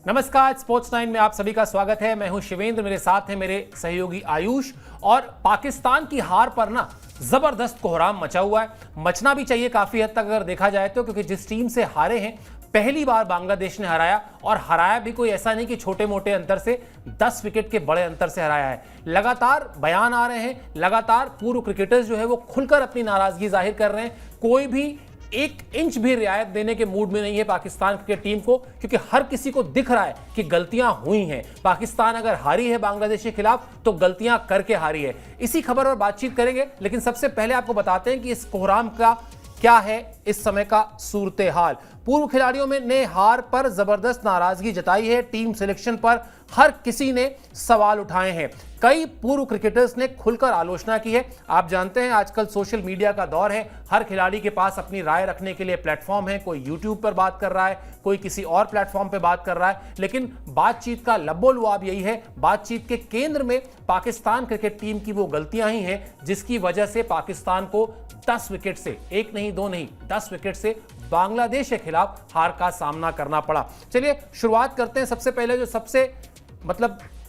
नमस्कार, स्पोर्ट्स 9 में आप सभी का स्वागत है। मैं हूं शिवेंद्र, मेरे साथ हैं मेरे सहयोगी आयुष। और पाकिस्तान की हार पर ना जबरदस्त कोहराम मचा हुआ है। मचना भी चाहिए काफी हद तक अगर देखा जाए तो, क्योंकि जिस टीम से हारे हैं पहली बार बांग्लादेश ने हराया, और हराया भी कोई ऐसा नहीं कि छोटे मोटे अंतर से, 10 विकेट के बड़े अंतर से हराया है। लगातार बयान आ रहे हैं, लगातार पूर्व क्रिकेटर्स जो है वो खुलकर अपनी नाराजगी जाहिर कर रहे हैं। कोई भी एक इंच भी रियायत देने के मूड में नहीं है पाकिस्तान क्रिकेट टीम को, क्योंकि हर किसी को दिख रहा है कि गलतियां हुई हैं। पाकिस्तान अगर हारी है बांग्लादेश के खिलाफ तो गलतियां करके हारी है। इसी खबर पर बातचीत करेंगे, लेकिन सबसे पहले आपको बताते हैं कि इस कोहराम का क्या है इस समय का सूरत हाल। पूर्व खिलाड़ियों में ने हार पर जबरदस्त नाराजगी जताई है। टीम सिलेक्शन पर हर किसी ने सवाल उठाए हैं। कई पूर्व क्रिकेटर्स ने खुलकर आलोचना की है। आप जानते हैं आजकल सोशल मीडिया का दौर है, हर खिलाड़ी के पास अपनी राय रखने के लिए प्लेटफॉर्म है। कोई यूट्यूब पर बात कर रहा है, कोई किसी और प्लेटफॉर्म पर बात कर रहा है, लेकिन बातचीत का लब्बो-लुआब यही है। बातचीत के केंद्र में पाकिस्तान क्रिकेट टीम की वो गलतियां ही हैं जिसकी वजह से पाकिस्तान को 10 विकेट से, एक नहीं दो नहीं 10 विकेट से बांग्लादेश के खिलाफ हार का सामना करना पड़ा। चलिए शुरुआत करते हैं। सबसे पहले जो सबसे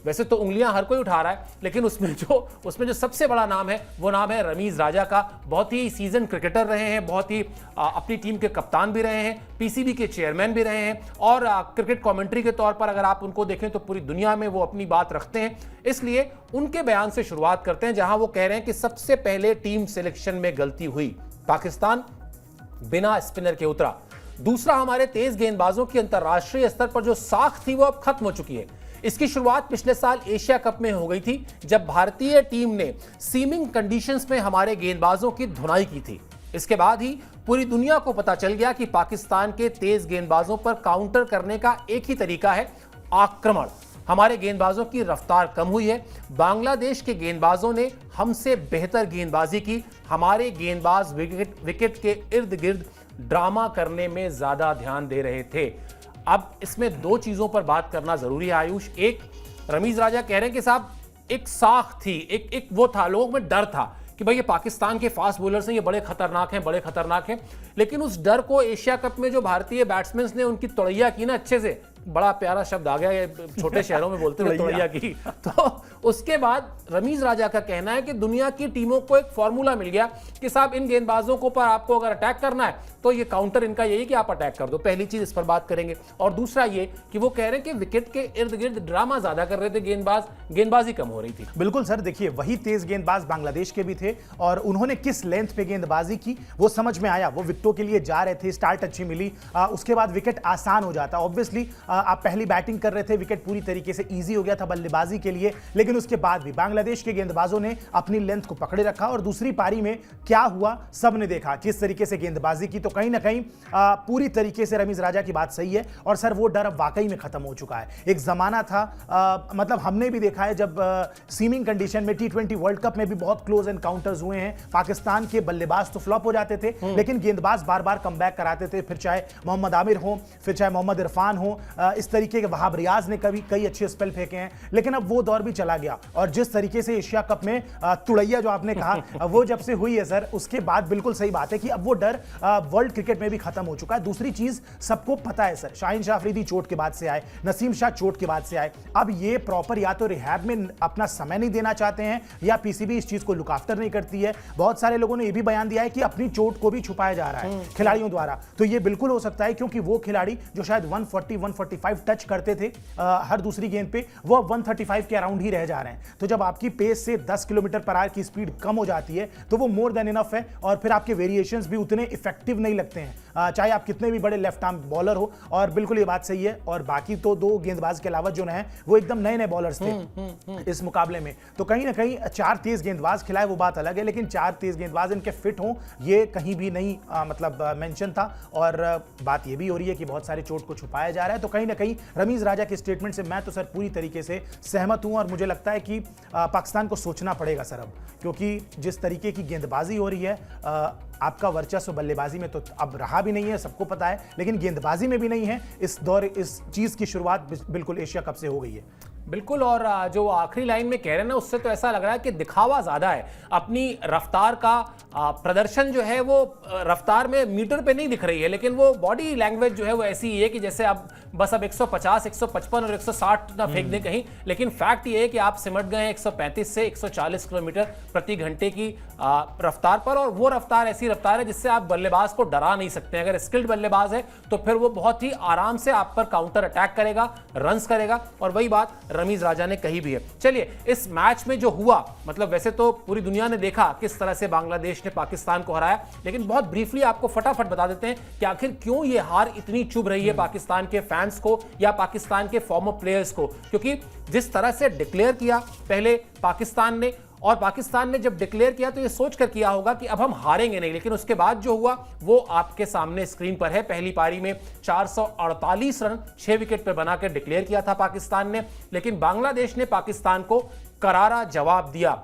वैसे तो उंगलियां हर कोई उठा रहा है, लेकिन उसमें जो सबसे बड़ा नाम है वो नाम है रमीज राजा का। बहुत ही सीजन क्रिकेटर रहे हैं, बहुत ही अपनी टीम के कप्तान भी रहे हैं, पीसीबी के चेयरमैन भी रहे हैं, और क्रिकेट कमेंट्री के तौर पर अगर आप उनको देखें तो पूरी दुनिया में वो अपनी बात रखते हैं। इसलिए उनके बयान से शुरुआत करते हैं, जहां वो कह रहे हैं कि सबसे पहले टीम सिलेक्शन में गलती हुई, पाकिस्तान बिना स्पिनर के उतरा। दूसरा, हमारे तेज गेंदबाजों की अंतर्राष्ट्रीय स्तर पर जो साख थी वो अब खत्म हो चुकी है। इसकी शुरुआत पिछले साल एशिया कप में हो गई थी, जब भारतीय टीम ने सीमिंग कंडीशंस में हमारे गेंदबाजों की धुनाई की थी। इसके बाद ही पूरी दुनिया को पता चल गया कि पाकिस्तान के तेज गेंदबाजों पर काउंटर करने का एक ही तरीका है, आक्रमण। हमारे गेंदबाजों की रफ्तार कम हुई है। बांग्लादेश के गेंदबाजों ने हमसे बेहतर गेंदबाजी की। हमारे गेंदबाज विकेट के इर्द गिर्द ड्रामा करने में ज्यादा ध्यान दे रहे थे। अब इसमें दो चीजों पर बात करना जरूरी है आयुष। एक, रमीज राजा कह रहे हैं कि साहब एक साख थी, एक वो था, लोगों में डर था कि भाई ये पाकिस्तान के फास्ट बॉलर्स हैं, ये बड़े खतरनाक हैं। लेकिन उस डर को एशिया कप में जो भारतीय बैट्समैन ने उनकी तोड़ैया की ना, अच्छे से, बड़ा प्यारा शब्द आ गया, ये छोटे शहरों में बोलते हैं तोड़ैया की। तो उसके बाद रमीज राजा का कहना है कि दुनिया की टीमों को एक फॉर्मूला मिल गया कि साहब इन गेंदबाजों को पर आपको अगर अटैक करना है तो ये काउंटर इनका यही कि आप अटैक कर दो। पहली चीज इस पर बात करेंगे। और दूसरा ये कि वो कह रहे हैं कि विकेट के इर्द गिर्द ड्रामा ज्यादा कर रहे थे गेंदबाज, गेंदबाजी कम हो रही थी। बिल्कुल सर, देखिए वही तेज गेंदबाज बांग्लादेश के भी थे, और उन्होंने किस लेंथ पे गेंदबाजी की वो समझ में आया। वो विकेटों के लिए जा रहे थे, स्टार्ट अच्छी मिली, उसके बाद विकेट आसान हो जाता। ऑब्वियसली आप पहली बैटिंग कर रहे थे, विकेट पूरी तरीके से ईजी हो गया था बल्लेबाजी के लिए, लेकिन उसके बाद भी बांग्लादेश के गेंदबाजों ने अपनी लेंथ को पकड़े रखा। और दूसरी पारी में क्या हुआ सबने देखा, किस तरीके से गेंदबाजी की। तो कहीं ना कहीं पूरी तरीके से रमीज राजा की बात सही है। और सर वो डर अब वाकई में खत्म हो चुका है। एक जमाना था, मतलब हमने भी देखा है जब सीमिंग कंडीशन में T20 वर्ल्ड कप में भी बहुत क्लोज एनकाउंटर्स हुए हैं। पाकिस्तान के बल्लेबाज तो फ्लॉप हो जाते थे, लेकिन गेंदबाज बार बार कमबैक कराते थे। फिर चाहे मोहम्मद आमिर हो, फिर चाहे मोहम्मद इरफान हो, इस तरीके के वहाब रियाज ने कई अच्छे स्पेल फेंके हैं। लेकिन अब वो दौर भी चला गया। और जिस तरीके से एशिया कप में तुड़ैया जो आपने कहा वो जब से हुई है सर, उसके बाद बिल्कुल सही बात है कि अब वो डर वर्ल्ड क्रिकेट में भी खत्म हो चुका है। दूसरी चीज सबको पता है सर, शाहीन शाह अफरीदी चोट के बाद से आए, नसीम शाह चोट के बाद से आए। अब ये प्रॉपर या तो रिहैब में अपना समय नहीं देना चाहते हैं, या पीसीबी इस चीज को लुक आफ्टर नहीं करती है। बहुत सारे लोगों ने यह भी बयान दिया है कि अपनी चोट को भी छुपाया जा रहा है खिलाड़ियों द्वारा। तो ये बिल्कुल हो सकता है, क्योंकि वो खिलाड़ी जो शायद 140-145 टच करते थे हर दूसरी गेंद पे, वो 135 के अराउंड ही रह जा रहे हैं। तो जब आपकी पेस से 10 किलोमीटर पर आवर की स्पीड कम हो जाती है तो वो मोर देन इनफ है, और फिर आपके वेरिएशंस भी उतने इफेक्टिव नहीं लगते हैं, चाहे आप कितने भी बड़े लेफ्ट आर्म बॉलर हो। और बिल्कुल ये बात सही है। और बाकी तो दो गेंदबाज के अलावा जो है वो एकदम नए बॉलर्स थे इस मुकाबले में। तो कहीं ना कहीं 4 तेज गेंदबाज खिलाए वो बात अलग है, लेकिन 4 तेज गेंदबाज इनके फिट हों ये कहीं भी नहीं मतलब मेंशन था। और बात ये भी हो रही है कि बहुत सारे चोट को छुपाया जा रहा है। तो कहीं ना कहीं रमीज राजा के स्टेटमेंट से मैं तो सर पूरी तरीके से सहमत हूं। और मुझे लगता है कि पाकिस्तान को सोचना पड़ेगा सर अब, क्योंकि जिस तरीके की गेंदबाजी हो रही है, आपका वर्चस्व बल्लेबाजी में तो अब रहा भी नहीं है, सबको पता है, लेकिन गेंदबाजी में भी नहीं है। इस चीज की शुरुआत बिल्कुल एशिया कप से हो गई है। बिल्कुल। और जो आखिरी लाइन में कह रहे हैं ना, उससे तो ऐसा लग रहा है कि दिखावा ज्यादा है। अपनी रफ्तार का प्रदर्शन जो है वो रफ्तार में मीटर पे नहीं दिख रही है, लेकिन वो बॉडी लैंग्वेज जो है वो ऐसी ही है कि जैसे अब बस अब 150, 155 और 160 ना फेंक दें कहीं, लेकिन फैक्ट ये है कि आप सिमट गए हैं 135 से 140 किलोमीटर प्रति घंटे की रफ्तार पर। और वो रफ्तार ऐसी रफ्तार है जिससे आप बल्लेबाज को डरा नहीं सकते। अगर स्किल्ड बल्लेबाज है तो फिर वो बहुत ही आराम से आप पर काउंटर अटैक करेगा, रन्स करेगा। और वही बात रमीज राजा ने कही भी है। चलिए, इस मैच में जो हुआ, मतलब वैसे तो पूरी दुनिया ने देखा किस तरह से बांग्लादेश ने पाकिस्तान को हराया, लेकिन बहुत ब्रीफली आपको फटाफट बता देते हैं कि आखिर क्यों ये हार इतनी चुभ रही है पाकिस्तान के फैंस को या पाकिस्तान के फॉर्मर प्लेयर्स को। क्योंकि जिस तरह से डिक्लेयर किया पहले पाकिस्तान ने, और पाकिस्तान ने जब डिक्लेयर किया तो ये सोचकर किया होगा कि अब हम हारेंगे नहीं, लेकिन उसके बाद जो हुआ वो आपके सामने स्क्रीन पर है। पहली पारी में 448 रन 6 विकेट पर बनाकर डिक्लेयर किया था पाकिस्तान ने, लेकिन बांग्लादेश ने पाकिस्तान को करारा जवाब दिया।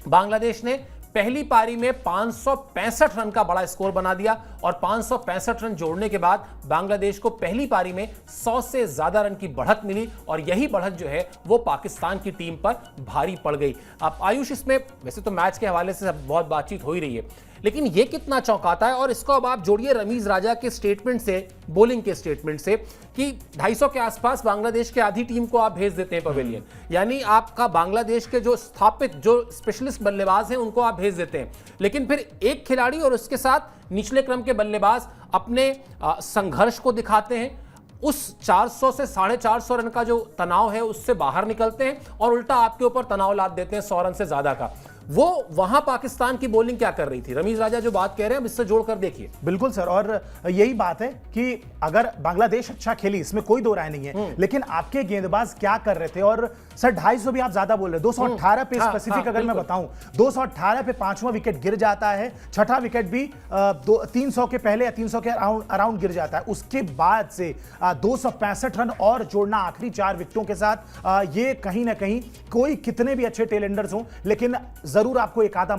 बांग्लादेश ने पहली पारी में 565 रन का बड़ा स्कोर बना दिया और 565 रन जोड़ने के बाद बांग्लादेश को पहली पारी में 100 से ज्यादा रन की बढ़त मिली और यही बढ़त जो है वो पाकिस्तान की टीम पर भारी पड़ गई। अब आयुष, इसमें वैसे तो मैच के हवाले से बहुत बातचीत हो ही रही है, लेकिन ये कितना चौंकाता है। और इसको अब आप जोड़िए रमीज राजा के स्टेटमेंट से, बॉलिंग के स्टेटमेंट से, कि 250 के आसपास बांग्लादेश के आधी टीम को आप भेज देते हैं पवेलियन, यानी आपका बांग्लादेश के जो स्थापित, जो स्पेशलिस्ट बल्लेबाज हैं उनको आप भेज देते हैं, लेकिन फिर एक खिलाड़ी और उसके साथ निचले क्रम के बल्लेबाज अपने संघर्ष को दिखाते हैं। उस 400 से 450 रन का जो तनाव है उससे बाहर निकलते हैं और उल्टा आपके ऊपर तनाव लाद देते हैं 100 रन से ज्यादा का। वो वहां पाकिस्तान की बॉलिंग क्या कर रही थी, रमीज राजा जो बात कह रहे हैं इससे जोड़कर देखिए। बिल्कुल सर, और यही बात है कि अगर बांग्लादेश अच्छा खेली, इसमें कोई दो राय नहीं है, लेकिन आपके गेंदबाज क्या कर रहे थे। और सर 250 भी आप ज्यादा बोल रहे, 218 पे स्पेसिफिक अगर मैं बताऊं, 218 पे 5वां विकेट गिर जाता है, छठा विकेट भी 300 के पहले या 300 के अराउंड गिर जाता है। उसके बाद से 265 रन और जोड़ना आखिरी 4 विकेटों के साथ, ये कहीं ना कहीं कोई कितने भी अच्छे टेलेंडर्स हों, लेकिन जरूर आपको एक आधा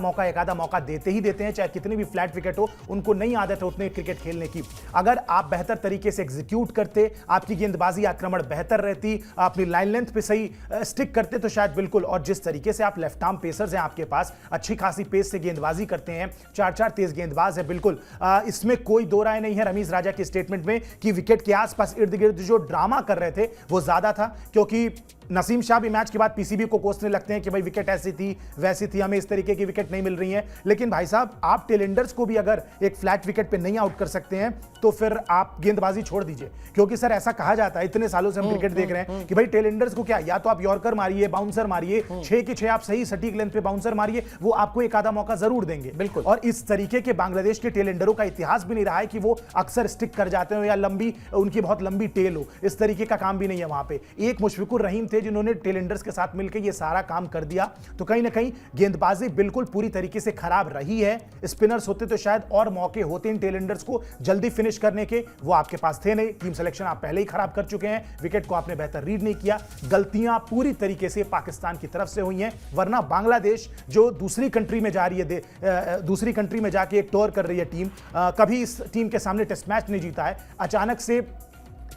मौका देते ही देते हैं, चाहे कितनी भी फ्लैट विकेट हो। उनको नहीं आदत है उतने क्रिकेट खेलने की। अगर आप बेहतर तरीके से एग्जीक्यूट करते, आपकी गेंदबाजी आक्रमण बेहतर रहती, अपनी लाइन लेंथ पे सही स्टिक करते तो शायद बिल्कुल। और जिस तरीके से आप लेफ्ट आर्म पेसर्स हैं आपके पास, अच्छी खासी पेस से गेंदबाजी करते हैं, 4-4 तेज गेंदबाज है, बिल्कुल इसमें कोई दो राय नहीं है रमीज राजा के स्टेटमेंट में कि विकेट के आसपास इर्द गिर्द जो ड्रामा कर रहे थे वो ज्यादा था। क्योंकि नसीम शाह भी मैच के बाद पीसीबी को कोसने लगते हैं कि भाई विकेट ऐसी थी वैसी थी, हमें इस तरीके की विकेट नहीं मिल रही है। लेकिन भाई साहब, आप टेलेंडर्स को भी अगर एक फ्लैट विकेट पे नहीं आउट कर सकते हैं तो फिर आप गेंदबाजी छोड़ दीजिए। क्योंकि सर ऐसा कहा जाता है, इतने सालों से हम क्रिकेट देख रहे हैं कि भाई टेलेंडर्स को क्या, या तो आप यॉर्कर मारिए, बाउंसर मारिए, 6 के 6 आप सही सटीक लेंथ पे बाउंसर मारिए, वो आपको एक आधा मौका जरूर देंगे। बिल्कुल। और इस तरीके के बांग्लादेश के टेलेंडरों का इतिहास भी नहीं रहा है कि वो अक्सर स्टिक कर जाते हो या लंबी, उनकी बहुत लंबी टेल हो, इस तरीके का काम भी नहीं है वहां पे। एक मुशफिकुर रहीम थे जिन्होंने टेलेंडर्स के साथ मिलकर ये सारा काम कर दिया। तो कहीं ना कहीं गेंदबाजी बिल्कुल पूरी तरीके से खराब रही है। स्पिनर्स होते तो शायद और मौके होते इन टेलेंडर्स को जल्दी फिनिश करने के, वो आपके पास थे नहीं। टीम सिलेक्शन आप पहले ही खराब कर चुके हैं, विकेट को आपने बेहतर रीड नहीं किया। गलतियां पूरी तरीके से पाकिस्तान की तरफ से हुई हैं, वरना बांग्लादेश जो दूसरी कंट्री में जा रही है, दूसरी कंट्री में जाके एक टूर कर रही है टीम, कभी इस टीम के सामने टेस्ट मैच नहीं जीता है। अचानक से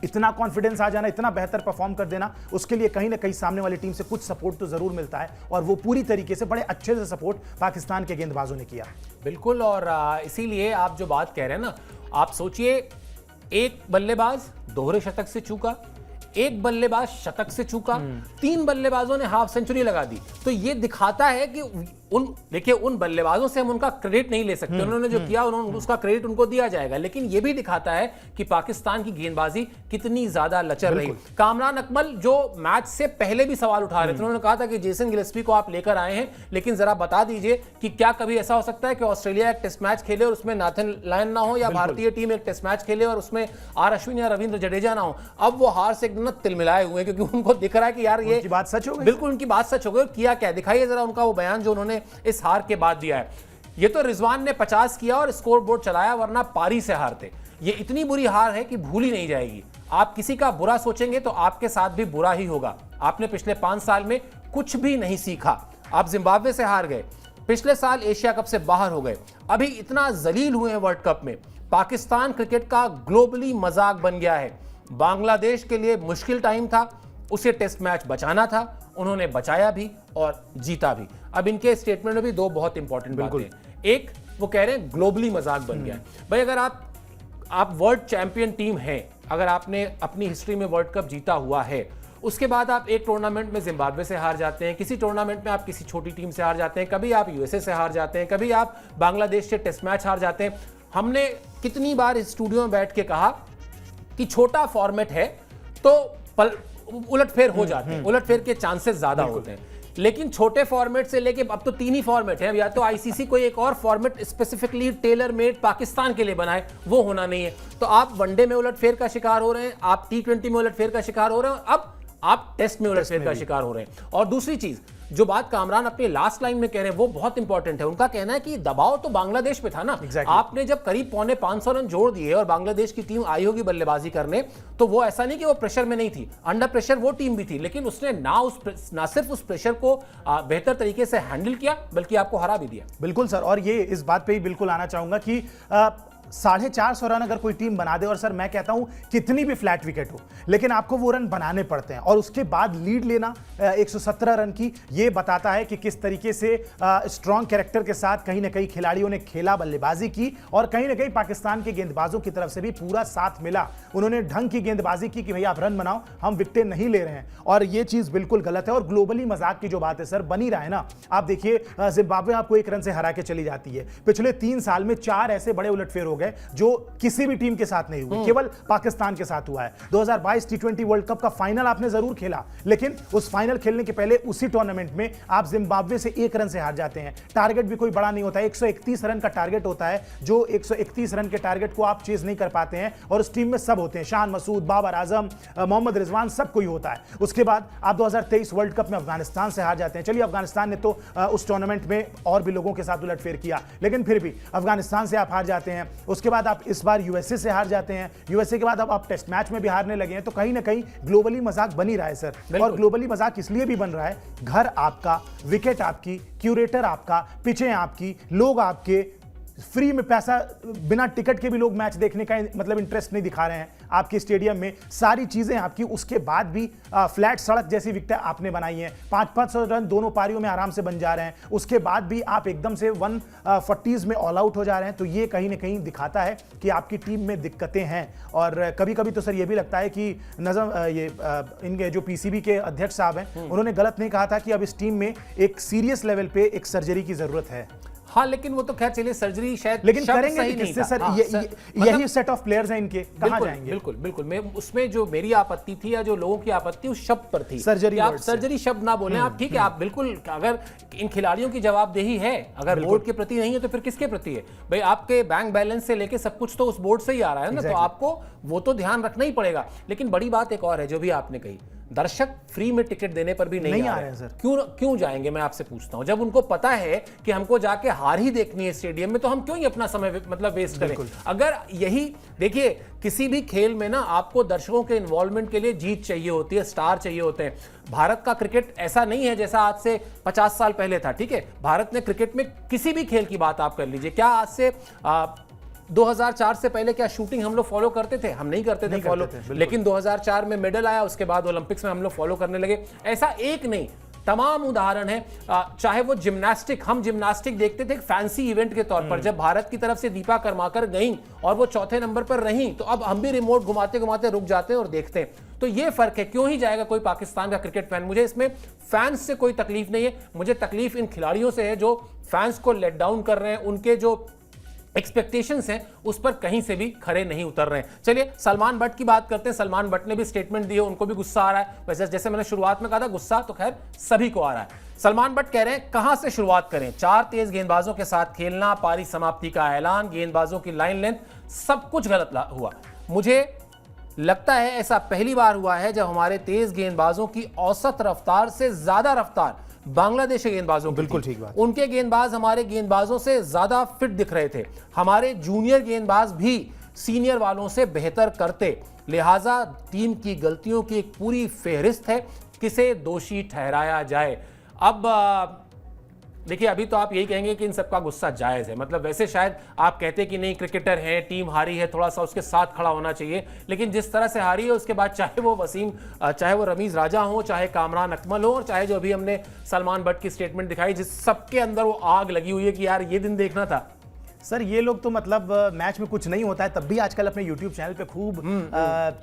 इतना कॉन्फिडेंस आ जाना, इतना बेहतर परफॉर्म कर देना, उसके लिए कहीं ना कहीं सामने वाली टीम से कुछ सपोर्ट तो जरूर मिलता है। और वो पूरी तरीके से बड़े अच्छे से सपोर्ट पाकिस्तान के गेंदबाजों ने किया। बिल्कुल। और इसीलिए आप जो बात कह रहे हैं ना, आप सोचिए, एक बल्लेबाज दोहरे शतक से चूका, एक बल्लेबाज शतक से चूका, 3 बल्लेबाजों ने हाफ सेंचुरी लगा दी। तो ये दिखाता है कि उन बल्लेबाजों से हम उनका क्रेडिट नहीं ले सकते, उन्होंने जो किया उसका क्रेडिट उन्होंने दिया जाएगा, लेकिन ये भी दिखाता है कि पाकिस्तान की गेंदबाजी कितनी ज्यादा लचर रही। कामरान अकमल जो मैच से पहले भी सवाल उठा रहे थे, उन्होंने कहा था कि जेसन गिलेस्पी को आप लेकर आए हैं, लेकिन जरा बता दीजिए कि क्या कभी ऐसा हो सकता है कि ऑस्ट्रेलिया एक टेस्ट मैच खेले और उसमें नाथन लायन ना हो, या भारतीय टीम एक टेस्ट मैच खेले और उसमें आर अश्विन या रविंद्र जडेजा ना हो। अब वो हार से एकदम तिलमिलाए हुए, क्योंकि उनको दिख रहा है कि यार ये बात सच हो गई। बिल्कुल उनकी बात सच हो गई। किया क्या, दिखाइए जरा उनका वो बयान जो उन्होंने इस हार के बाद दिया है। ये तो रिजवान ने 50 किया और स्कोर बोर्ड चलाया, वरना पारी से हारते। ये इतनी बुरी हार है कि भूली नहीं जाएगी। आप किसी का बुरा सोचेंगे तो आपके साथ भी बुरा ही होगा। आपने पिछले 5 साल में कुछ भी नहीं सीखा। आप जिम्बाब्वे से हार गए, पिछले साल एशिया कप से बाहर हो गए, अभी इतना जलील हुए हैं वर्ल्ड कप में। पाकिस्तान क्रिकेट का ग्लोबली मजाक बन गया है। बांग्लादेश के लिए मुश्किल टाइम था, उसे टेस्ट मैच बचाना था, उन्होंने बचाया भी और जीता भी। अब इनके स्टेटमेंट में भी दो बहुत इंपॉर्टेंट बातें हैं। एक, वो कह रहे हैं ग्लोबली मजाक बन गया है। भाई अगर आप वर्ल्ड चैंपियन टीम हैं, अगर आपने अपनी हिस्ट्री में वर्ल्ड कप जीता हुआ है, उसके बाद आप एक टूर्नामेंट में जिम्बाब्वे से हार जाते हैं, किसी टूर्नामेंट में आप किसी छोटी टीम से हार जाते हैं, कभी आप यूएसए से हार जाते हैं, कभी आप बांग्लादेश से टेस्ट मैच हार जाते हैं। हमने कितनी बार इस स्टूडियो में बैठ के कहा कि छोटा फॉर्मेट है तो उलटफेर हो जाते हैं, उलटफेर के चांसेस ज्यादा होते हैं। लेकिन छोटे फॉर्मेट से लेके अब तो 3 ही फॉर्मेट है, या तो आईसीसी कोई एक और format specifically tailor made Pakistan के लिए बनाए, वो होना नहीं है। तो आप वनडे में उलटफेर का शिकार हो रहे हैं, आप T20 में उलटफेर का शिकार हो रहे हैं, अब आप टेस्ट में उलटफेर का शिकार हो रहे हैं। और दूसरी चीज, जो बात कामरान अपने लास्ट लाइन में कह रहे हैं वो बहुत इंपॉर्टेंट है। उनका कहना है कि दबाव तो बांग्लादेश पे था ना। आपने जब करीब 450 रन जोड़ दिए और बांग्लादेश की टीम आई होगी बल्लेबाजी करने, तो वो ऐसा नहीं कि वो प्रेशर में नहीं थी, अंडर प्रेशर वो टीम भी थी, लेकिन उसने ना सिर्फ उस प्रेशर को बेहतर तरीके से हैंडल किया, बल्कि आपको हरा भी दिया। बिल्कुल सर, और ये इस बात पे ही बिल्कुल आना चाहूंगा कि 450 रन अगर कोई टीम बना दे, और सर मैं कहता हूं कितनी भी फ्लैट विकेट हो, लेकिन आपको वो रन बनाने पड़ते हैं, और उसके बाद लीड लेना 117 रन की, ये बताता है कि किस तरीके से स्ट्रॉन्ग कैरेक्टर के साथ कहीं ना कहीं खिलाड़ियों ने खेला, बल्लेबाजी की, और कहीं ना कहीं पाकिस्तान के गेंदबाजों की तरफ से भी पूरा साथ मिला। उन्होंने ढंग की गेंदबाजी की कि भैया आप रन बनाओ, हम विकेटें नहीं ले रहे हैं, और ये चीज बिल्कुल गलत है। और ग्लोबली मजाक की जो बात है सर बनी रहा है ना, आप देखिए जिम्बाब्वे आपको 1 रन से हरा के चली जाती है। पिछले 3 साल में 4 ऐसे बड़े उलटफेर हो गए जो किसी भी टीम के साथ नहीं हुए, केवल पाकिस्तान के साथ हुआ है। 2022 T20 वर्ल्ड कप का फाइनल आपने जरूर खेला, लेकिन उस फाइनल खेलने के पहले उसी टूर्नामेंट में आप जिम्बाब्वे से 1 रन से हार जाते हैं। टारगेट भी कोई बड़ा नहीं होता है, 131 रन का टारगेट होता है, जो 131 रन के टारगेट को आप चेज नहीं कर पाते हैं, और उस टीम में सब होते हैं, शान मसूद, बाबर आजम, मोहम्मद रिजवान, सब कोई होता है। उसके बाद आप 2023 वर्ल्ड कप में अफगानिस्तान से हार जाते हैं। चलिए अफगानिस्तान ने तो उस टूर्नामेंट में और भी लोगों के साथ उलटफेर किया, लेकिन फिर भी अफगानिस्तान से आप हार जाते हैं। उसके बाद आप इस बार यूएसए से हार जाते हैं, यूएसए के बाद अब आप टेस्ट मैच में भी हारने लगे हैं। तो कहीं ना कहीं ग्लोबली मजाक बनी रहा है सर, और ग्लोबली मजाक इसलिए भी बन रहा है, घर आपका, विकेट आपकी, क्यूरेटर आपका, पिचें आपकी, लोग आपके, फ्री में पैसा, बिना टिकट के भी लोग मैच देखने का मतलब इंटरेस्ट नहीं दिखा रहे हैं आपके स्टेडियम में, सारी चीजें आपकी। उसके बाद भी फ्लैट सड़क जैसी विकेटें आपने बनाई हैं, 500-500 रन दोनों पारियों में आराम से बन जा रहे हैं, उसके बाद भी आप एकदम से 140s में ऑल आउट हो जा रहे हैं। तो ये कहीं ना कहीं दिखाता है कि आपकी टीम में दिक्कतें हैं। और कभी कभी तो सर ये भी लगता है कि इनके जो पीसीबी के अध्यक्ष साहब हैं, उन्होंने गलत नहीं कहा था कि अब इस टीम में एक सीरियस लेवल पे एक सर्जरी की जरूरत है। हाँ, लेकिन वो तो खैर चलिए सर्जरी शायद, लेकिन करेंगे किससे सर? यही सेट ऑफ प्लेयर्स हैं इनके, कहां जाएंगे? बिल्कुल बिल्कुल, मैं उसमें जो मेरी आपत्ति थी या जो लोगों की आपत्ति उस शब्द पर थी, सर्जरी, आप सर्जरी शब्द ना बोलें आप, ठीक है। आप बिल्कुल, अगर इन खिलाड़ियों की जवाबदेही है, अगर बोर्ड के प्रति नहीं है तो फिर किसके प्रति है भाई? आपके बैंक बैलेंस से लेके सब कुछ तो उस बोर्ड से ही आ रहा है ना, तो आपको वो तो ध्यान रखना ही पड़ेगा। लेकिन बड़ी बात एक और है जो भी आपने कही, दर्शक फ्री में टिकट देने पर भी नहीं आ रहे हैं सर। क्यों जाएंगे, मैं आपसे पूछता हूं? जब उनको पता है कि हमको जाके हार ही देखनी है स्टेडियम में, तो हम क्यों ही अपना समय मतलब वेस्ट करें? अगर यही देखिए, किसी भी खेल में ना आपको दर्शकों के इन्वॉल्वमेंट के लिए जीत चाहिए होती है, स्टार चाहिए होते हैं। भारत का क्रिकेट ऐसा नहीं है जैसा आज से 50 साल पहले था, ठीक है। भारत ने क्रिकेट में किसी भी खेल की बात आप कर लीजिए, क्या आज से 2004 से पहले क्या शूटिंग हम लोग फॉलो करते थे? हम नहीं करते थे फॉलो, लेकिन 2004 में मेडल आया, उसके बाद ओलंपिक्स में हम लोग फॉलो करने लगे। ऐसा एक नहीं, तमाम उदाहरण है। चाहे वो जिम्नास्टिक, हम जिम्नास्टिक देखते थे फैंसी इवेंट के तौर पर, जब भारत की तरफ से दीपा कर्माकर गई और वो चौथे नंबर पर रही, तो अब हम भी रिमोट घुमाते घुमाते रुक जाते हैं और देखते हैं। तो ये फर्क है। क्यों ही जाएगा कोई पाकिस्तान का क्रिकेट फैन? मुझे इसमें फैंस से कोई तकलीफ नहीं है, मुझे तकलीफ इन खिलाड़ियों से है जो फैंस को लेट डाउन कर रहे हैं, उनके जो एक्सपेक्टेशंस हैं उस पर कहीं से भी खरे नहीं उतर रहे हैं। चलिए सलमान बट की बात करते हैं। सलमान बट ने भी स्टेटमेंट दिए, उनको भी गुस्सा आ रहा है। वैसे जैसे मैंने शुरुआत में कहा था, गुस्सा तो खैर सभी को आ रहा है। सलमान बट कह रहे हैं कहां से शुरुआत करें, 4 तेज गेंदबाजों के साथ खेलना, पारी समाप्ति का ऐलान, गेंदबाजों की लाइन लेंथ, सब कुछ गलत हुआ। मुझे लगता है ऐसा पहली बार हुआ है जब हमारे तेज गेंदबाजों की औसत रफ्तार से ज्यादा रफ्तार बांग्लादेश के गेंदबाजों, बिल्कुल ठीक बात। उनके गेंदबाज हमारे गेंदबाजों से ज्यादा फिट दिख रहे थे। हमारे जूनियर गेंदबाज भी सीनियर वालों से बेहतर करते। लिहाजा टीम की गलतियों की एक पूरी फेहरिस्त है, किसे दोषी ठहराया जाए। अब देखिए अभी तो आप यही कहेंगे कि इन सबका गुस्सा जायज़ है, मतलब वैसे शायद आप कहते कि नहीं क्रिकेटर हैं, टीम हारी है, थोड़ा सा उसके साथ खड़ा होना चाहिए, लेकिन जिस तरह से हारी है उसके बाद चाहे वो वसीम, चाहे वो रमीज़ राजा हो, चाहे कामरान अकमल हो, और चाहे जो अभी हमने सलमान बट की स्टेटमेंट दिखाई, जिस सबके अंदर वो आग लगी हुई है कि यार ये दिन देखना था। सर ये लोग तो मतलब मैच में कुछ नहीं होता है तब भी आजकल अपने YouTube चैनल पे खूब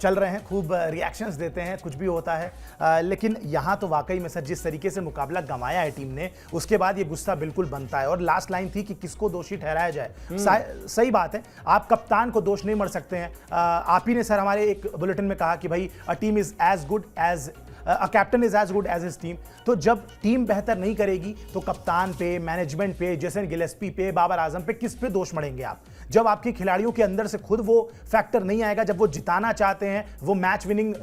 चल रहे हैं, खूब रिएक्शंस देते हैं, कुछ भी होता है। लेकिन यहाँ तो वाकई में सर जिस तरीके से मुकाबला गंवाया है टीम ने, उसके बाद ये गुस्सा बिल्कुल बनता है। और लास्ट लाइन थी कि किसको दोषी ठहराया जाए। सही बात है, आप कप्तान को दोष नहीं मर सकते हैं। आप ही ने सर हमारे एक बुलेटिन में कहा कि भाई a team is as good as a captain is as good as his team. तो जब टीम बेहतर नहीं करेगी तो कप्तान पे, मैनेजमेंट पे, जेसन गिलेस्पी पे, बाबर आजम पे किस पे दोष मढ़ेंगे आप? जब आपके खिलाड़ियों के अंदर से खुद वो फैक्टर नहीं आएगा, जब वो जिताना चाहते हैं, वो मैच विनिंग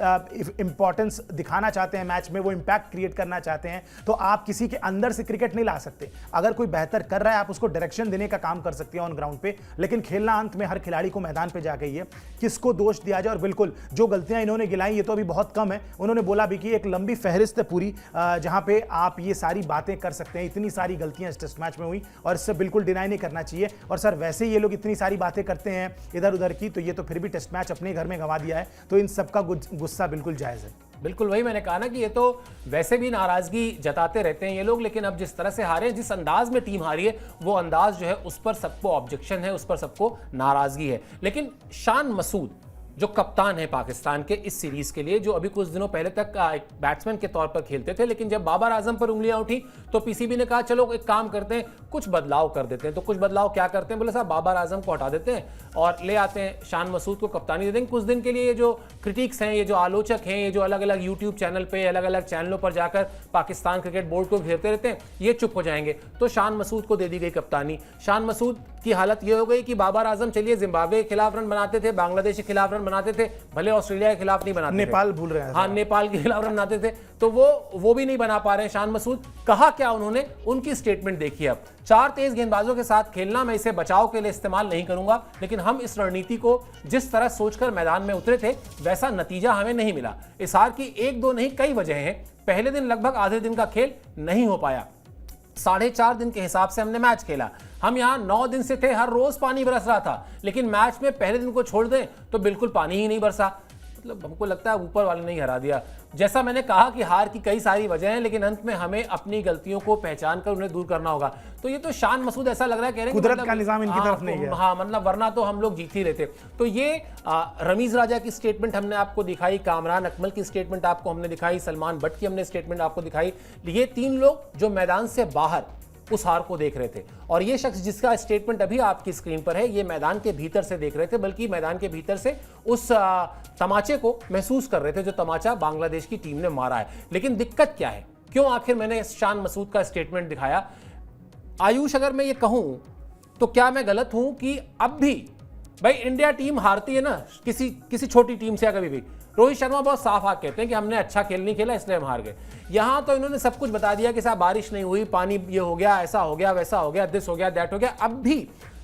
इंपॉर्टेंस दिखाना चाहते हैं, मैच में वो इंपैक्ट क्रिएट करना चाहते हैं, तो आप किसी के अंदर से क्रिकेट नहीं ला सकते। अगर कोई बेहतर कर रहा है आप उसको डायरेक्शन देने का काम कर सकते हैं ऑन ग्राउंड पे, लेकिन खेलना अंत में हर खिलाड़ी को मैदान पे जाके ही है। किसको दोष दिया जाए? और बिल्कुल जो गलतियां इन्होंने गिलाई ये तो अभी बहुत कम है। उन्होंने बोला भी कि एक लंबी फहरिस्त है पूरी, जहां पे आप ये सारी बातें कर सकते हैं। इतनी सारी गलतियां इस टेस्ट मैच में हुई और इससे बिल्कुल डिनाई नहीं करना चाहिए। और सर वैसे ये लोग इतनी सारी बातें करते हैं इधर उधर की, तो ये तो फिर भी टेस्ट मैच अपने घर में गंवा दिया है, तो इन सबका गुस्सा बिल्कुल जायज है। बिल्कुल वही मैंने कहा ना कि ये तो वैसे भी नाराजगी जताते रहते हैं ये लोग, लेकिन अब जिस तरह से हारे, जिस अंदाज में टीम हारी है, वो अंदाज जो है उस पर सबको ऑब्जेक्शन है, उस पर सबको नाराजगी है। लेकिन शान मसूद जो कप्तान है पाकिस्तान के इस सीरीज के लिए, जो अभी कुछ दिनों पहले तक एक बैट्समैन के तौर पर खेलते थे, लेकिन जब बाबर आजम पर उंगलियां उठी तो पीसीबी ने कहा चलो एक काम करते हैं, कुछ बदलाव कर देते हैं। तो कुछ बदलाव क्या करते हैं? बोले साहब बाबर आजम को हटा देते हैं और ले आते हैं शान मसूद को कप्तानी दे देंगे कुछ दिन के लिए। ये जो क्रिटिक्स हैं, ये जो आलोचक हैं, ये जो अलग अलग यूट्यूब चैनल पे, अलग अलग चैनलों पर जाकर पाकिस्तान क्रिकेट बोर्ड को घेरते रहते हैं, ये चुप हो जाएंगे। तो शान मसूद को दे दी गई कप्तानी। शान मसूद की हालत ये हो गई कि बाबर आजम चलिए जिम्बाब्वे के खिलाफ रन बनाते थे, बांग्लादेश के खिलाफ रन बनाते थे, भले ऑस्ट्रेलिया के खिलाफ नहीं बनाते, नेपाल भूल रहे हैं, हाँ नेपाल के खिलाफ रन बनाते थे, तो वो भी नहीं बना पा रहे हैं शान मसूद। कहा क्या उन्होंने? उनकी स्टेटमेंट देखिए। अब 4 तेज गेंदबाजों के साथ खेलना, मैं इसे बचाव के लिए इस्तेमाल नहीं करूंगा, लेकिन हम इस रणनीति को जिस तरह सोचकर मैदान में उतरे थे वैसा नतीजा हमें नहीं मिला। इस हार की 1-2 नहीं कई वजह हैं। पहले दिन लगभग आधे दिन का खेल नहीं हो पाया, 4.5 दिन के हिसाब से हमने मैच खेला। हम यहाँ 9 दिन से थे, हर रोज पानी बरस रहा था, लेकिन मैच में पहले दिन को छोड़ दें तो बिल्कुल पानी ही नहीं बरसा। मतलब हमको लगता है ऊपर वाले ने ही हरा दिया। जैसा मैंने कहा कि हार की कई सारी वजह हैं, लेकिन अंत में हमें अपनी गलतियों को पहचान कर उन्हें दूर करना होगा। तो ये तो शान मसूद ऐसा लग रहा है कह रहे हैं कुदरत का निजाम इनकी तरफ नहीं है। हाँ मतलब वरना तो हम लोग जीत ही रहते। तो ये रमीज राजा की स्टेटमेंट हमने आपको दिखाई, कामरान अकमल की स्टेटमेंट आपको हमने दिखाई, सलमान बट की हमने स्टेटमेंट आपको दिखाई। ये 3 लोग जो मैदान से बाहर उस हार को देख रहे थे, और ये शख्स जिसका स्टेटमेंट अभी आपकी स्क्रीन पर है, ये मैदान के भीतर से देख रहे थे, बल्कि मैदान के भीतर से उस तमाचे को महसूस कर रहे थे जो तमाचा बांग्लादेश की टीम ने मारा है। लेकिन दिक्कत क्या है, क्यों आखिर मैंने शान मसूद का स्टेटमेंट दिखाया? आयुष, अगर मैं ये कहूं तो क्या मैं गलत हूं कि अब भी भाई इंडिया टीम हारती है ना किसी छोटी टीम से, कभी भी रोहित शर्मा बहुत साफ हाथ कहते हैं कि हमने अच्छा खेल नहीं खेला इसलिए हम हार गए। यहां तो इन्होंने सब कुछ बता दिया कि साहब बारिश नहीं हुई, पानी ये हो गया, ऐसा हो गया, वैसा हो गया, दिस हो गया, दैट हो गया। अब भी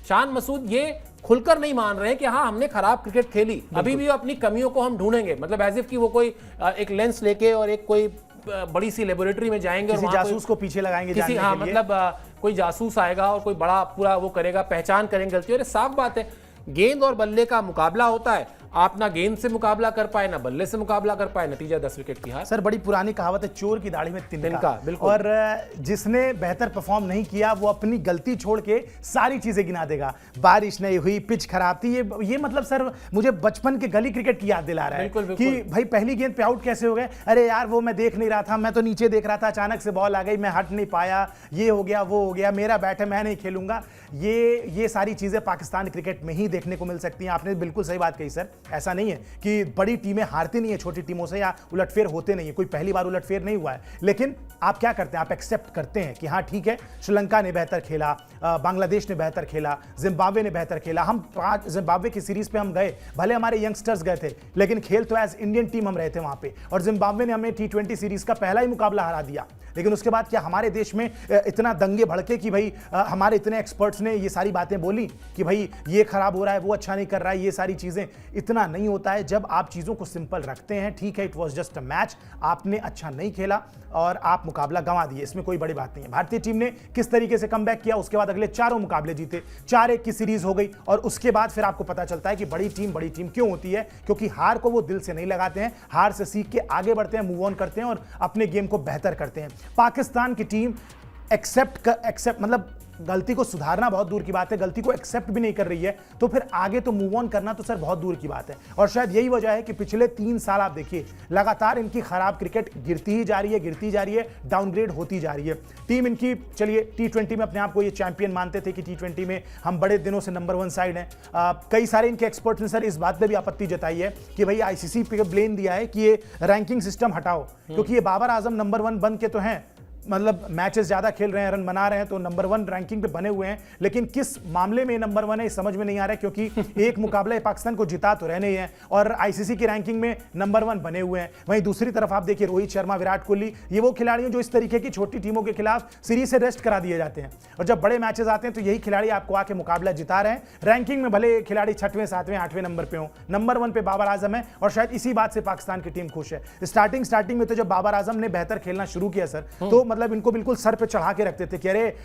शान मसूद ये खुलकर नहीं मान रहे हैं कि हाँ हमने खराब क्रिकेट खेली, अभी भी अपनी कमियों को हम ढूंढेंगे। मतलब एज इफ कि वो कोई एक लेंस लेके और एक कोई बड़ी सी लेबोरेटरी में जाएंगे और जासूस को पीछे लगाएंगे, किसी हाँ मतलब कोई जासूस आएगा और कोई बड़ा पूरा वो करेगा, पहचान करेंगे गलती। और साफ बात है, गेंद और बल्ले का मुकाबला होता है, आप ना गेंद से मुकाबला कर पाए ना बल्ले से मुकाबला कर पाए, नतीजा 10 विकेट की हार। सर बड़ी पुरानी कहावत है, चोर की दाढ़ी में तिनका। बिल्कुल। और जिसने बेहतर परफॉर्म नहीं किया वो अपनी गलती छोड़ के सारी चीजें गिना देगा। बारिश नहीं हुई, पिच खराब थी, ये मतलब सर मुझे बचपन के गली क्रिकेट की याद दिला रहा है। बिल्कुल। कि भाई पहली गेंद पे आउट कैसे हो गए, अरे यार वो मैं देख नहीं रहा था, मैं तो नीचे देख रहा था, अचानक से बॉल आ गई, मैं हट नहीं पाया, ये हो गया वो हो गया, मेरा बैट है मैं नहीं खेलूंगा। ये सारी चीजें पाकिस्तान क्रिकेट में ही देखने को मिल सकती हैं। आपने बिल्कुल सही बात कही सर, ऐसा नहीं है कि बड़ी टीमें हारती नहीं है छोटी टीमों से या उलटफेर होते नहीं है, कोई पहली बार उलटफेर नहीं हुआ है। लेकिन आप क्या करते हैं, आप एक्सेप्ट करते हैं कि हाँ ठीक है, श्रीलंका ने बेहतर खेला, बांग्लादेश ने बेहतर खेला, जिम्बाब्वे ने बेहतर खेला। हम 5 जिम्बाब्वे की सीरीज पे हम गए, भले हमारे यंगस्टर्स गए थे, लेकिन खेल तो एज इंडियन टीम हम रहे थे वहां पे। और जिम्बाब्वे ने हमें T20 सीरीज का पहला ही मुकाबला हरा दिया। लेकिन उसके बाद क्या हमारे देश में इतना दंगे भड़के कि भाई हमारे इतने एक्सपर्ट्स ने ये सारी बातें बोली कि भाई ये खराब हो रहा है, वो अच्छा नहीं कर रहा है, ये सारी चीजें इतना नहीं होता है जब आप चीज़ों को सिंपल रखते हैं। ठीक है, it was just a match, आपने अच्छा नहीं खेला और आप मुकाबला गंवा दिए, इसमें कोई बड़ी बात नहीं है। भारतीय टीम ने किस तरीके से कमबैक किया, उसके बाद अगले चारों मुकाबले जीते, 4-1 की सीरीज हो गई और उसके बाद फिर आपको पता चलता है कि बड़ी टीम क्यों होती है, क्योंकि हार को वो दिल से नहीं लगाते हैं, हार से सीख के आगे बढ़ते हैं, मूव ऑन करते हैं और अपने गेम को बेहतर करते हैं। पाकिस्तान की टीम एक्सेप्ट मतलब गलती को सुधारना बहुत दूर की बात है, गलती को एक्सेप्ट भी नहीं कर रही है, तो फिर आगे तो मूव ऑन करना तो सर बहुत दूर की बात है। और शायद यही वजह है कि पिछले 3 साल आप देखिए लगातार इनकी खराब क्रिकेट गिरती ही जा रही है, डाउनग्रेड होती जा रही है। टीम इनकी, चलिए T20 में अपने आप को ये चैंपियन मानते थे कि T20 में हम बड़े दिनों से नंबर 1 साइड हैं। कई सारे इनके एक्सपर्ट्स ने सर इस बात पर भी आपत्ति जताई है कि भाई ICC पे ब्लेम दिया है कि ये रैंकिंग सिस्टम हटाओ, क्योंकि ये बाबर आजम नंबर 1 बन के तो हैं, मतलब मैचेस ज्यादा खेल रहे हैं, रन बना रहे हैं, तो नंबर 1 रैंकिंग पे बने हुए हैं, लेकिन किस मामले में नंबर 1 है समझ में नहीं आ रहा है, क्योंकि एक मुकाबला पाकिस्तान को जिता तो रहने ही है और ICC की रैंकिंग में नंबर 1 बने हुए हैं। वहीं दूसरी तरफ आप देखिए रोहित शर्मा, विराट कोहली, ये वो खिलाड़ी हैं जो इस तरीके की छोटी टीमों के खिलाफ सीरीज से रेस्ट करा दिए जाते हैं और जब बड़े मैचेस आते हैं तो यही खिलाड़ी आपको आके मुकाबला जिता रहे हैं। रैंकिंग में भले खिलाड़ी 6वें 7वें 8वें नंबर पे हो, नंबर 1 पे बाबर आजम है और शायद इसी बात से पाकिस्तान की टीम खुश है। स्टार्टिंग में तो जब बाबर आजम ने बेहतर खेलना शुरू किया सर, तो मतलब इनको बिल्कुल सर पे चढ़ा के रखते थे कि अरे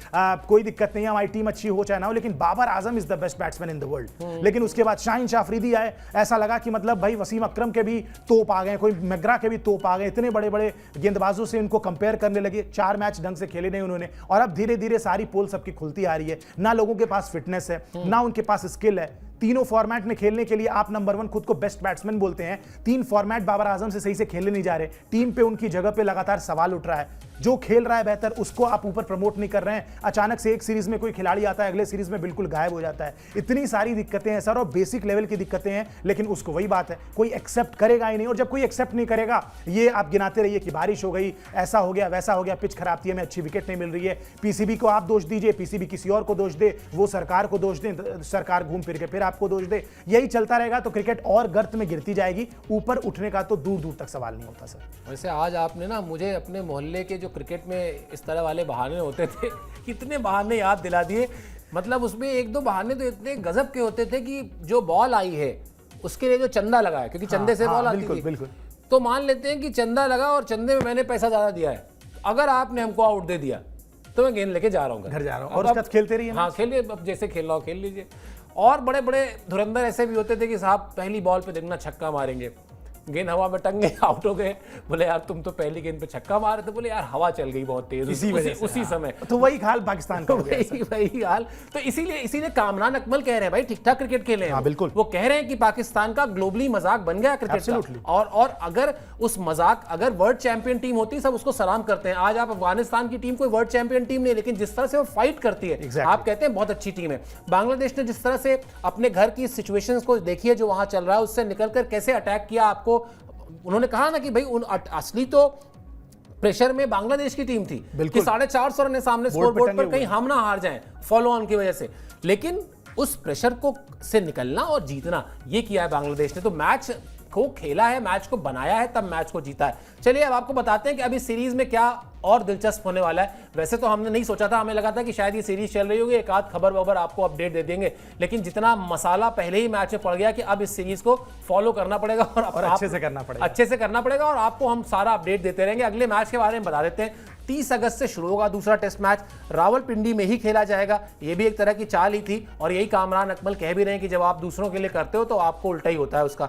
कोई दिक्कत नहीं है, हमारी टीम अच्छी हो चाहे ना हो, लेकिन Babar Azam is the best batsman in the world. लेकिन उसके बाद शाहीन शाह अफरीदी आए, ऐसा लगा कि मतलब भाई वसीम अकरम के भी तोप आ गए, कोई मैकग्रा के भी तोप आ गए, इतने बड़े बड़े गेंदबाजों से इनको कंपेयर करने लगे। 4 मैच ढंग से खेले नहीं उन्होंने और अब धीरे धीरे सारी पोल सबकी खुलती आ रही है। ना लोगों के पास फिटनेस है, ना उनके पास स्किल है। तीनों फॉर्मेट में खेलने के लिए आप नंबर 1 खुद को बेस्ट बैट्समैन बोलते हैं, 3 फॉर्मेट बाबर आजम से सही से खेलने नहीं जा रहे, टीम पे उनकी जगह पे लगातार सवाल उठ रहा है। जो खेल रहा है बेहतर उसको आप ऊपर प्रमोट नहीं कर रहे हैं। अचानक से एक सीरीज में कोई खिलाड़ी आता है, अगले सीरीज में बिल्कुल गायब हो जाता है। इतनी सारी दिक्कतें हैं सर और बेसिक लेवल की दिक्कतें हैं, लेकिन उसको वही बात है कोई एक्सेप्ट करेगा ही नहीं। और जब कोई एक्सेप्ट नहीं करेगा, ये आप गिनाते रहिए कि बारिश हो गई, ऐसा हो गया, वैसा हो गया, पिच खराब थी, हमें अच्छी विकेट नहीं मिल रही है, PCB को आप दोष दीजिए, PCB किसी और को दोष दे, वो सरकार को दोष दे, सरकार घूम फिर के फिर आपको दोष दे, यही चलता रहेगा तो क्रिकेट और गर्त में गिरती जाएगी। ऊपर उठने का तो दूर दूर तक सवाल नहीं होता सर। वैसे आज आपने ना मुझे अपने मोहल्ले के जो क्रिकेट में इस तरह वाले बहाने होते थे, कितने बहाने याद दिला दिए। मतलब उसमें 1-2 बहाने तो इतने गजब के होते थे कि जो बॉल आई है उसके लिए जो चंदा लगा है, क्योंकि चंदे से बॉल आती थी, बिल्कुल। तो मान लेते हैं कि चंदा लगा और चंदे में मैंने पैसा ज्यादा दिया है, अगर आपने हमको आउट दे दिया तो मैं गेंद लेके जा रहा हूँ, घर जा रहा हूँ और उसके बाद खेलते रहिए। हाँ खेलिए, अब जैसे खेल रहा हो खेल लीजिए। और बड़े बड़े धुरंधर ऐसे भी होते थे कि साहब पहली बॉल पे देखना छक्का मारेंगे, गेंद हवा में टंग गए, आउट हो गए। बोले यार तुम तो पहली गेंद पे छक्का मारे थे, बोले यार हवा चल गई बहुत तेज उसी समय। तो वही हाल पाकिस्तान का हो गया। वही हाल। तो इसीलिए कामरान अकमल कह रहे हैं भाई ठीक ठाक क्रिकेट खेले हैं। हाँ, बिल्कुल। वो कह रहे हैं कि पाकिस्तान का ग्लोबली मजाक बन गया क्रिकेट का। और अगर उस मजाक, अगर वर्ल्ड चैंपियन टीम होती सब उसको सलाम करते हैं। आज आप अफगानिस्तान की टीम कोई वर्ल्ड चैंपियन टीम नहीं, लेकिन जिस तरह से वो फाइट करती है, आप कहते हैं बहुत अच्छी टीम है। बांग्लादेश ने जिस तरह से अपने घर की सिचुएशंस को देखिए जो वहां चल रहा है, उससे निकलकर कैसे अटैक किया। आपको उन्होंने कहा ना कि भाई असली तो प्रेशर में बांग्लादेश की टीम थी कि 450 रन सामने स्कोर बोर्ड पर कहीं हम ना हार जाएं फॉलो ऑन की वजह से, लेकिन उस प्रेशर को से निकलना और जीतना ये किया है बांग्लादेश ने। तो मैच को खेला है, मैच को बनाया है, तब मैच को जीता है। चलिए अब आपको बताते हैं कि अभी सीरीज में क्या और दिलचस्प होने वाला है। वैसे तो हमने नहीं सोचा था, हमें लगा था कि शायद ये सीरीज चल रही होगी, एक आध खबर वबर आपको अपडेट दे देंगे, लेकिन जितना मसाला पहले ही मैच में पड़ गया कि अब इस सीरीज को फॉलो करना पड़ेगा और अच्छे से करना पड़ेगा और आपको हम सारा अपडेट देते रहेंगे। अगले मैच के बारे में बता देते हैं। 30 अगस्त से शुरू होगा दूसरा टेस्ट मैच, रावलपिंडी में ही खेला जाएगा। ये भी एक तरह की चाल ही थी और यही कामरान अकमल कह भी रहे हैं कि जब आप दूसरों के लिए करते हो तो आपको उल्टा ही होता है उसका।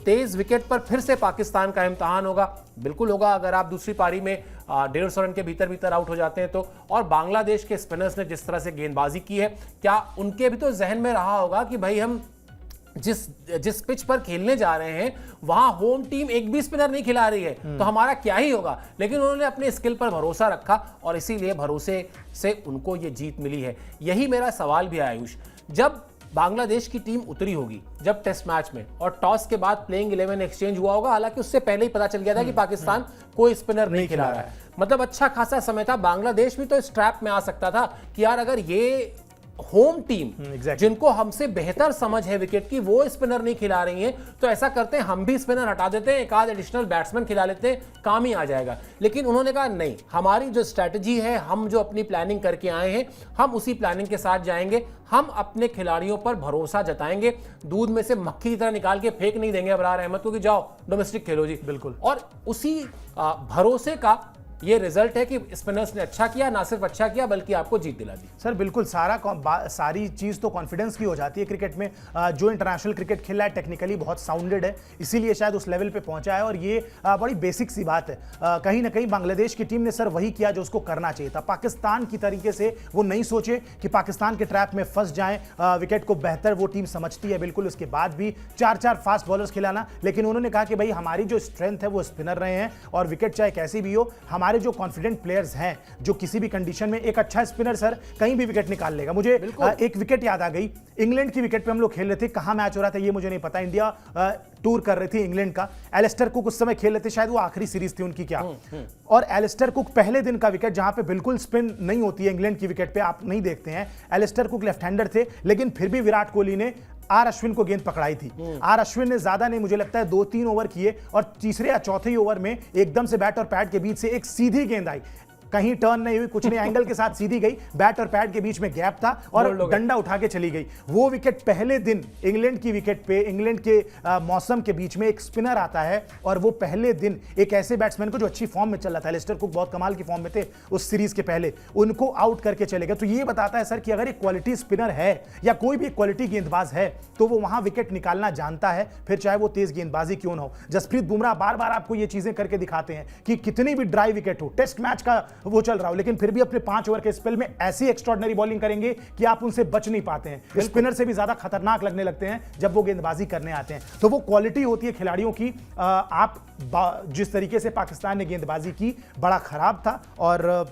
तेज विकेट पर फिर से पाकिस्तान का इम्तिहान होगा, बिल्कुल होगा अगर आप दूसरी पारी में 150 रन के भीतर आउट हो जाते हैं तो। और बांग्लादेश के स्पिनर्स ने जिस तरह से गेंदबाजी की है, क्या उनके भी तो जहन में रहा होगा कि भाई हम जिस पिच पर खेलने जा रहे हैं वहां होम टीम एक भी स्पिनर नहीं खिला रही है, तो हमारा क्या ही होगा। लेकिन उन्होंने अपने स्किल पर भरोसा रखा और इसीलिए भरोसे से उनको ये जीत मिली है। यही मेरा सवाल भी है आयुष, जब बांग्लादेश की टीम उतरी होगी जब टेस्ट मैच में और टॉस के बाद प्लेइंग 11 एक्सचेंज हुआ होगा, हालांकि उससे पहले ही पता चल गया था कि पाकिस्तान कोई स्पिनर नहीं खिला रहा है, मतलब अच्छा खासा समय था। बांग्लादेश भी तो इस ट्रैप में आ सकता था कि यार अगर ये होम टीम exactly. जिनको हमसे बेहतर समझ है विकेट की, वो स्पिनर नहीं खिला रही हैं, तो ऐसा करते हैं हम भी स्पिनर हटा देते हैं, एक आध एडिशनल बैट्समैन खिला लेते हैं, काम ही आ जाएगा। लेकिन उन्होंने कहा नहीं, हमारी जो स्ट्रैटेजी है, हम जो अपनी प्लानिंग करके आए हैं, हम उसी प्लानिंग के साथ जाएंगे, हम अपने खिलाड़ियों पर भरोसा जताएंगे, दूध में से मक्खी की तरह निकाल के फेंक नहीं देंगे अबरार अहमद को कि जाओ डोमेस्टिक खेलो जी। बिल्कुल। और उसी भरोसे का ये रिजल्ट है कि स्पिनर्स ने अच्छा किया, ना सिर्फ अच्छा किया बल्कि आपको जीत दिला दी। सर बिल्कुल, सारी चीज तो कॉन्फिडेंस की हो जाती है क्रिकेट में। जो इंटरनेशनल क्रिकेट खेला है टेक्निकली बहुत साउंडेड है, इसीलिए शायद उस लेवल पे पहुंचा है। और ये बड़ी बेसिक सी बात है। कहीं ना कहीं बांग्लादेश की टीम ने सर वही किया जो उसको करना चाहिए था। पाकिस्तान की तरीके से वो नहीं सोचे कि पाकिस्तान के ट्रैप में फंस जाएं। विकेट को बेहतर वो टीम समझती है बिल्कुल, उसके बाद भी 4-4 फास्ट बॉलर्स खिलाना। लेकिन उन्होंने कहा कि भाई हमारी जो स्ट्रेंथ है वो स्पिनर रहे हैं, और विकेट चाहे कैसी भी हो, हमारे जो कॉन्फिडेंट प्लेयर्स हैं, जो किसी भी कंडीशन में, एक अच्छा स्पिनर सर कहीं भी विकेट निकाल लेगा। मुझे एक विकेट याद आ गई, इंग्लैंड की विकेट पे हम लोग खेल रहे थे, कहां मैच हो रहा था ये मुझे नहीं पता, इंडिया टूर कर रही थी इंग्लैंड का। एलिस्टर कुक उस समय खेल रहे थे, शायद वो आखिरी सीरीज थी उनकी क्या। और एलिस्टर कुक पहले दिन का विकेट, जहां पे बिल्कुल स्पिन नहीं होती है इंग्लैंड की विकेट पे, आप नहीं देखते हैं। एलिस्टर कुक लेफ्ट हैंडर थे, लेकिन फिर भी विराट कोहली ने आर अश्विन को गेंद पकड़ाई थी। आर अश्विन ने ज्यादा नहीं, मुझे लगता है 2-3 ओवर किए, और तीसरे या चौथे ही ओवर में एकदम से बैट और पैड के बीच से एक सीधी गेंद आई, कहीं टर्न नहीं हुई, कुछ नहीं, एंगल के साथ सीधी गई, बैट और पैड के बीच में गैप था और डंडा उठा के चली गई। वो विकेट पहले दिन इंग्लैंड की विकेट पे, इंग्लैंड के मौसम के बीच में एक स्पिनर आता है, और वो पहले दिन एक ऐसे बैट्समैन को जो अच्छी फॉर्म में चल रहा था, एलिस्टर कुक बहुत कमाल की फॉर्म में थे उस सीरीज के पहले, उनको आउट करके चले गए। तो ये बताता है सर कि अगर एक क्वालिटी स्पिनर है या कोई भी क्वालिटी गेंदबाज है, तो वो वहां विकेट निकालना जानता है, फिर चाहे वो तेज गेंदबाजी क्यों ना हो। जसप्रीत बुमराह बार बार आपको ये चीजें करके दिखाते हैं कि कितनी भी ड्राई विकेट हो, टेस्ट मैच का वो चल रहा हो, लेकिन फिर भी अपने 5 ओवर के स्पेल में ऐसी एक्स्ट्राऑर्डिनरी बॉलिंग करेंगे कि आप उनसे बच नहीं पाते हैं। स्पिनर से भी ज्यादा खतरनाक लगने लगते हैं जब वो गेंदबाजी करने आते हैं। तो वो क्वालिटी होती है खिलाड़ियों की। आप जिस तरीके से पाकिस्तान ने गेंदबाजी की, बड़ा खराब था, और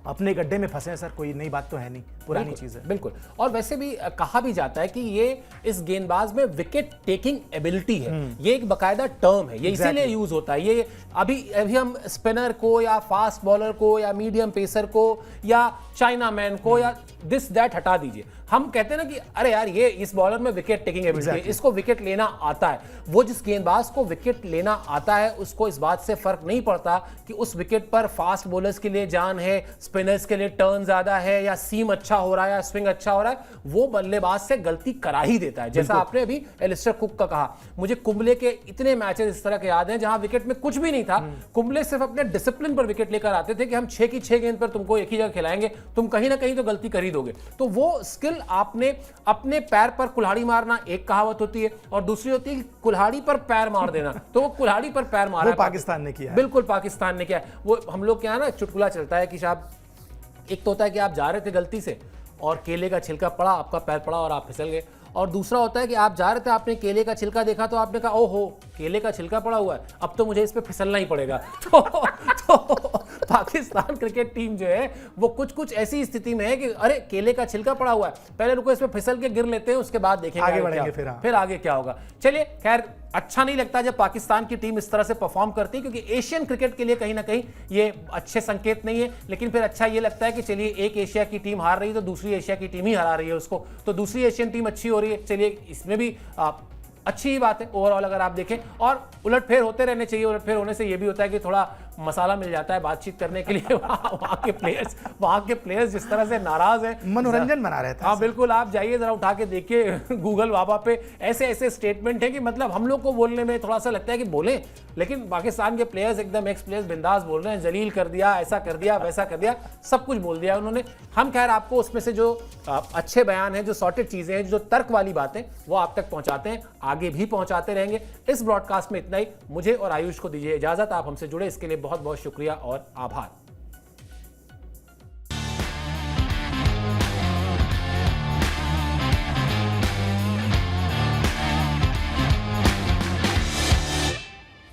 अपने गड्ढे में फंसे हैं सर, कोई नई बात तो है नहीं, पुरानी चीज है। बिल्कुल। और वैसे भी कहा भी जाता है कि ये इस गेंदबाज में विकेट टेकिंग एबिलिटी है, ये एक बकायदा टर्म है, ये इसीलिए यूज होता है। ये अभी हम स्पिनर को या फास्ट बॉलर को या मीडियम पेसर को या चाइना मैन को या दिस दैट हटा दीजिए, हम कहते हैं ना कि अरे यार ये इस बॉलर में विकेट टेकिंग एबिलिटी है, इसको विकेट लेना आता है। वो जिस गेंदबाज को विकेट लेना आता है, उसको इस बात से फर्क नहीं पड़ता कि उस विकेट पर फास्ट बॉलर्स के लिए जान है, स्पिनर्स के लिए टर्न ज्यादा है, या सीम अच्छा हो रहा है या स्विंग अच्छा हो रहा है, वो बल्लेबाज से गलती करा ही देता है। जैसा आपने अभी एलिस्टर कुक का कहा, मुझे कुंबले के इतने मैचेस इस तरह के याद हैं जहां विकेट में कुछ भी नहीं था, कुंबले सिर्फ अपने डिसिप्लिन पर विकेट लेकर आते थे कि हम 6 की 6 गेंद पर तुमको एक ही जगह खिलाएंगे, तुम कहीं ना कहीं तो गलती कर ही दोगे। तो वो स्किल आपने अपने पैर पर कुल्हाड़ी मारना, एक कहावत होती है, और दूसरी होती है कुल्हाड़ी पर पैर मार देना। तो वो कुल्हाड़ी पर पैर मारा, पाकिस्तान ने किया। बिल्कुल पाकिस्तान ने किया। वो हम लोग क्या है ना, चुटकुला चलता है कि साहब, एक तो होता है कि आप जा रहे थे गलती से और केले का छिलका पड़ा, आपका पैर पड़ा और आप फिसल गए, और दूसरा होता है कि आप जा रहे थे, आपने केले का छिलका देखा तो आपने कहा ओहो केले का छिलका पड़ा हुआ है, अब तो मुझे इस पे फिसलना ही पड़ेगा। तो पाकिस्तान क्रिकेट टीम जो है वो कुछ ऐसी स्थिति में है कि अरे केले का छिलका पड़ा हुआ है, पहले रुको इस पे फिसल के गिर लेते हैं, उसके बाद देखेंगे आगे बढ़ेंगे, फिर आगे क्या होगा। चलिए खैर, अच्छा नहीं लगता जब पाकिस्तान की टीम इस तरह से परफॉर्म करती है, क्योंकि एशियन क्रिकेट के लिए कहीं ना कहीं ये अच्छे संकेत नहीं है। लेकिन फिर अच्छा ये लगता है कि चलिए एक एशिया की टीम हार रही है तो दूसरी एशिया की टीम ही हरा रही है उसको, तो दूसरी एशियन टीम अच्छी हो रही है, चलिए इसमें भी अच्छी ही बात है ओवरऑल अगर आप देखें। और उलटफेर होते रहने चाहिए, उलटफेर होने से ये भी होता है कि थोड़ा मसाला मिल जाता है बातचीत करने के लिए। वहाँ के प्लेयर्स जिस तरह से नाराज हैं, मनोरंजन बना रहे थे। हाँ बिल्कुल, आप जाइए जरा उठा के देखिए गूगल बाबा पे, ऐसे स्टेटमेंट है कि मतलब हम लोग को बोलने में थोड़ा सा लगता है कि बोलें, लेकिन पाकिस्तान के प्लेयर्स एकदम एक्स प्लेयर्स बिंदास बोल रहे हैं, जलील कर दिया, ऐसा कर दिया, वैसा कर दिया, सब कुछ बोल दिया उन्होंने। हम खैर आपको उसमें से जो अच्छे बयान हैं, जो सॉर्टेड चीजें हैं, जो तर्क वाली बातें, वो आप तक पहुंचाते हैं, आगे भी पहुंचाते रहेंगे। इस ब्रॉडकास्ट में इतना ही। मुझे और आयुष को दीजिए इजाजत। आप हमसे जुड़े इसके लिए बहुत बहुत शुक्रिया और आभार।